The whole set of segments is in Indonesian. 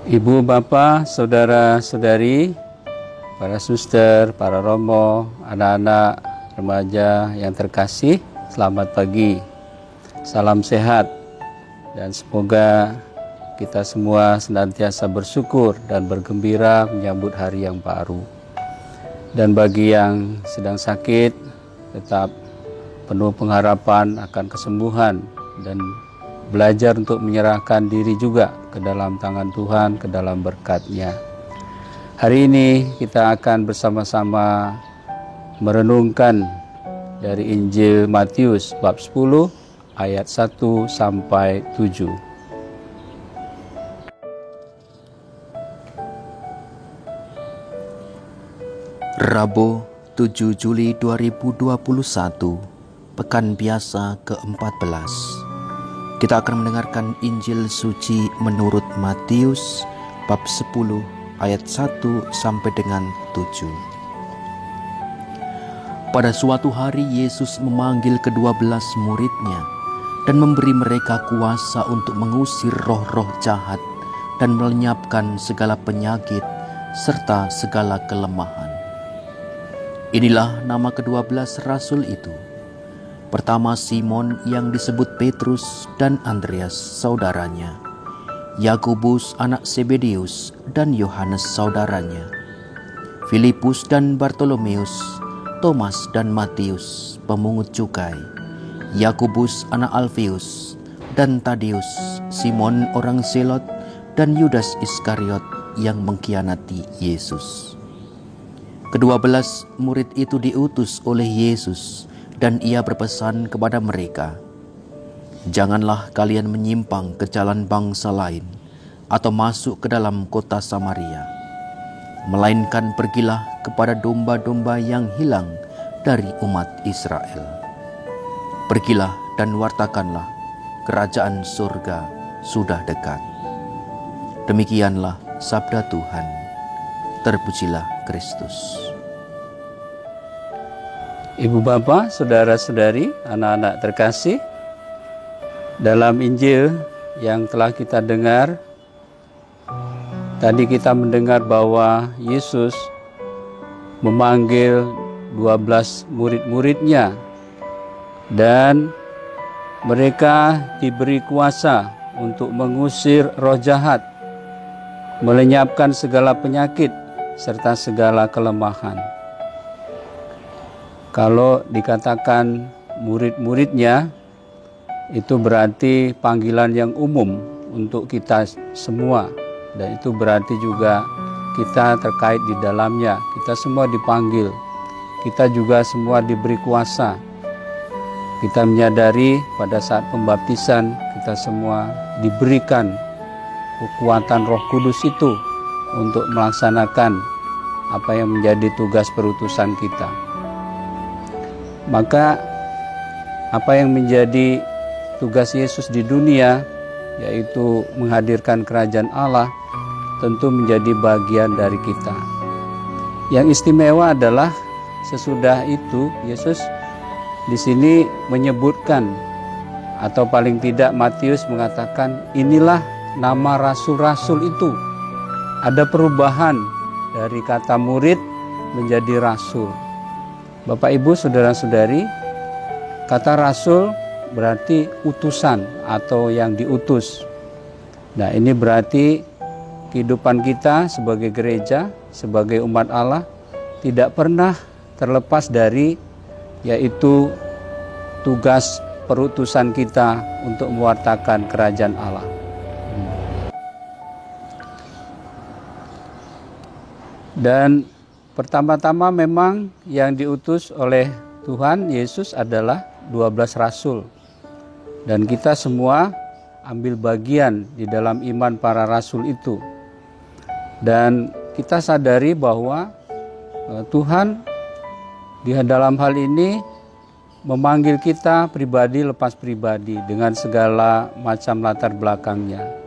Ibu, Bapak, Saudara-saudari, para suster, para romo, anak-anak remaja yang terkasih, selamat pagi, salam sehat, dan semoga kita semua senantiasa bersyukur dan bergembira menyambut hari yang baru. Dan bagi yang sedang sakit, tetap penuh pengharapan akan kesembuhan dan belajar untuk menyerahkan diri juga ke dalam tangan Tuhan, ke dalam berkat-Nya. Hari ini kita akan bersama-sama merenungkan dari Injil Matius bab 10 ayat 1 sampai 7. Rabu 7 Juli 2021, Pekan Biasa ke-14. Kita akan mendengarkan Injil suci menurut Matius bab 10 ayat 1 sampai dengan 7. Pada suatu hari Yesus memanggil ke-12 murid-Nya dan memberi mereka kuasa untuk mengusir roh-roh jahat dan melenyapkan segala penyakit serta segala kelemahan. Inilah nama ke-12 rasul itu. Pertama, Simon yang disebut Petrus dan Andreas saudaranya, Yakobus anak Zebedeus dan Yohanes saudaranya, Filipus dan Bartolomeus, Thomas dan Matius pemungut cukai, Yakobus anak Alfeus dan Tadeus, Simon orang Zelot, dan Yudas Iskariot yang mengkhianati Yesus. Ke-12 murid itu diutus oleh Yesus, dan ia berpesan kepada mereka, "Janganlah kalian menyimpang ke jalan bangsa lain atau masuk ke dalam kota Samaria, melainkan pergilah kepada domba-domba yang hilang dari umat Israel. Pergilah dan wartakanlah, kerajaan surga sudah dekat." Demikianlah sabda Tuhan. Terpujilah Kristus. Ibu, Bapak, Saudara-saudari, anak-anak terkasih, dalam Injil yang telah kita dengar, tadi kita mendengar bahwa Yesus memanggil 12 murid-murid-Nya dan mereka diberi kuasa untuk mengusir roh jahat, melenyapkan segala penyakit serta segala kelemahan. Kalau dikatakan murid-murid-Nya, itu berarti panggilan yang umum untuk kita semua. Dan itu berarti juga kita terkait di dalamnya. Kita semua dipanggil. Kita juga semua diberi kuasa. Kita menyadari pada saat pembaptisan, kita semua diberikan kekuatan Roh Kudus itu untuk melaksanakan apa yang menjadi tugas perutusan kita. Maka apa yang menjadi tugas Yesus di dunia, yaitu menghadirkan kerajaan Allah, tentu menjadi bagian dari kita. Yang istimewa adalah sesudah itu Yesus di sini menyebutkan, atau paling tidak Matius mengatakan, inilah nama rasul-rasul itu. Ada perubahan dari kata murid menjadi rasul. Bapak, Ibu, Saudara-saudari, kata rasul berarti utusan atau yang diutus. Nah, ini berarti kehidupan kita sebagai gereja, sebagai umat Allah tidak pernah terlepas dari yaitu tugas perutusan kita untuk mewartakan kerajaan Allah. Dan pertama-tama memang yang diutus oleh Tuhan Yesus adalah 12 rasul. Dan kita semua ambil bagian di dalam iman para rasul itu. Dan kita sadari bahwa Tuhan di dalam hal ini memanggil kita pribadi lepas pribadi dengan segala macam latar belakangnya.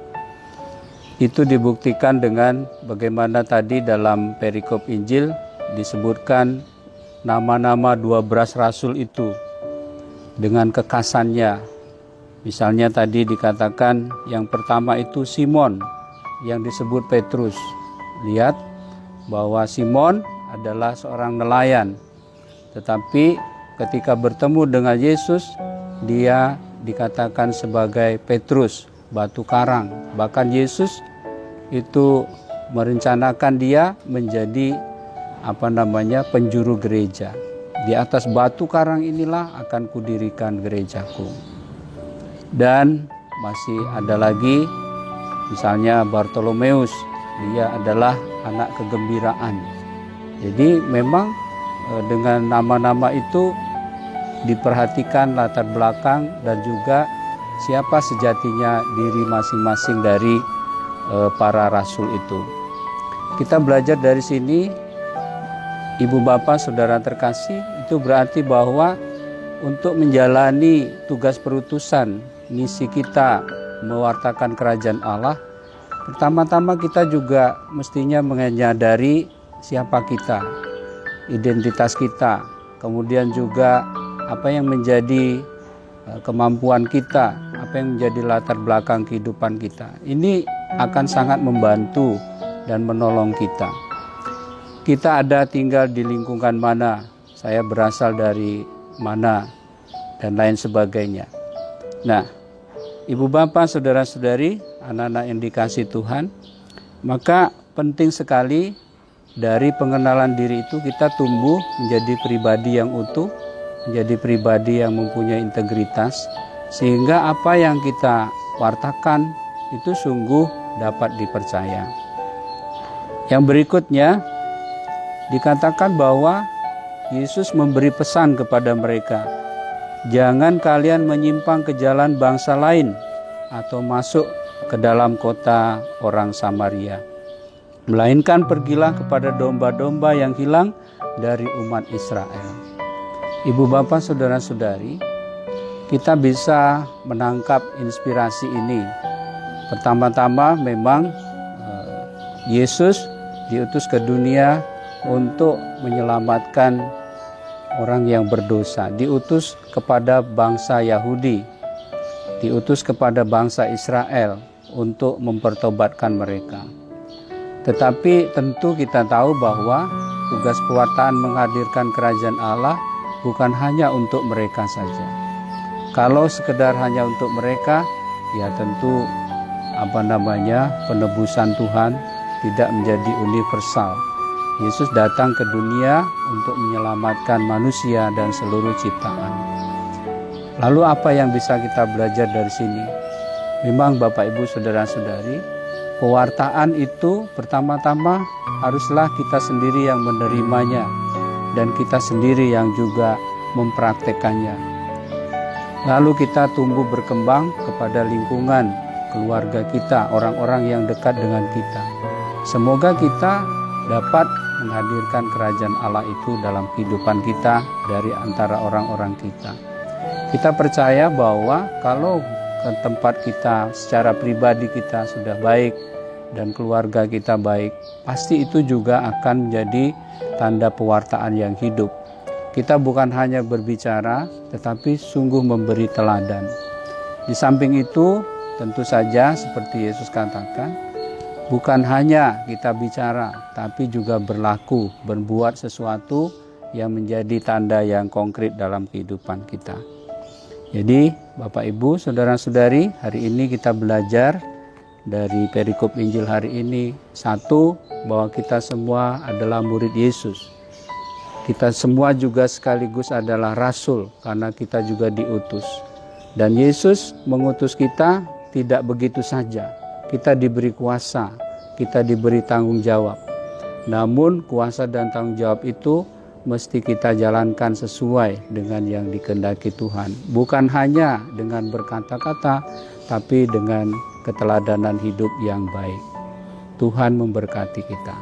Itu dibuktikan dengan bagaimana tadi dalam perikop Injil disebutkan nama-nama 12 rasul itu dengan kekasannya. Misalnya tadi dikatakan yang pertama itu Simon yang disebut Petrus. Lihat bahwa Simon adalah seorang nelayan, tetapi ketika bertemu dengan Yesus, dia dikatakan sebagai Petrus, batu karang. Bahkan Yesus itu merencanakan dia menjadi penjuru gereja. Di atas batu karang inilah akan kudirikan gerejaku. Dan masih ada lagi, misalnya Bartolomeus, dia adalah anak kegembiraan. Jadi memang dengan nama-nama itu diperhatikan latar belakang dan juga siapa sejatinya diri masing-masing dari para rasul itu. Kita belajar dari sini, Ibu Bapak Saudara terkasih, itu berarti bahwa untuk menjalani tugas perutusan, misi kita mewartakan kerajaan Allah, pertama-tama kita juga mestinya menyadari siapa kita, identitas kita, kemudian juga apa yang menjadi kemampuan kita, apa yang menjadi latar belakang kehidupan kita. Ini akan sangat membantu dan menolong kita. Kita ada tinggal di lingkungan mana, saya berasal dari mana, dan lain sebagainya. Nah, Ibu Bapak, Saudara-saudari, anak-anak yang dikasih Tuhan, maka penting sekali dari pengenalan diri itu kita tumbuh menjadi pribadi yang utuh, menjadi pribadi yang mempunyai integritas, sehingga apa yang kita wartakan itu sungguh dapat dipercaya. Yang berikutnya, dikatakan bahwa Yesus memberi pesan kepada mereka, jangan kalian menyimpang ke jalan bangsa lain atau masuk ke dalam kota orang Samaria, melainkan pergilah kepada domba-domba yang hilang dari umat Israel. Ibu Bapak Saudara-saudari, kita bisa menangkap inspirasi ini. Pertama-tama memang Yesus diutus ke dunia untuk menyelamatkan orang yang berdosa, diutus kepada bangsa Yahudi, diutus kepada bangsa Israel untuk mempertobatkan mereka. Tetapi tentu kita tahu bahwa tugas pewartaan menghadirkan kerajaan Allah bukan hanya untuk mereka saja. Kalau sekedar hanya untuk mereka, ya tentu penebusan Tuhan tidak menjadi universal. Yesus datang ke dunia untuk menyelamatkan manusia dan seluruh ciptaan. Lalu apa yang bisa kita belajar dari sini? Memang Bapak Ibu Saudara-saudari, pewartaan itu pertama-tama haruslah kita sendiri yang menerimanya dan kita sendiri yang juga mempraktekannya. Lalu kita tumbuh berkembang kepada lingkungan, keluarga kita, orang-orang yang dekat dengan kita. Semoga kita dapat menghadirkan kerajaan Allah itu dalam kehidupan kita dari antara orang-orang kita. Kita percaya bahwa kalau ke tempat kita secara pribadi kita sudah baik dan keluarga kita baik, pasti itu juga akan menjadi tanda pewartaan yang hidup. Kita bukan hanya berbicara, tetapi sungguh memberi teladan. Di samping itu, tentu saja seperti Yesus katakan, bukan hanya kita bicara, tapi juga berlaku, berbuat sesuatu yang menjadi tanda yang konkret dalam kehidupan kita. Jadi, Bapak Ibu, Saudara-saudari, hari ini kita belajar dari perikop Injil hari ini. Satu, bahwa kita semua adalah murid Yesus. Kita semua juga sekaligus adalah rasul, karena kita juga diutus. Dan Yesus mengutus kita tidak begitu saja. Kita diberi kuasa, kita diberi tanggung jawab. Namun kuasa dan tanggung jawab itu mesti kita jalankan sesuai dengan yang dikehendaki Tuhan. Bukan hanya dengan berkata-kata, tapi dengan keteladanan hidup yang baik. Tuhan memberkati kita.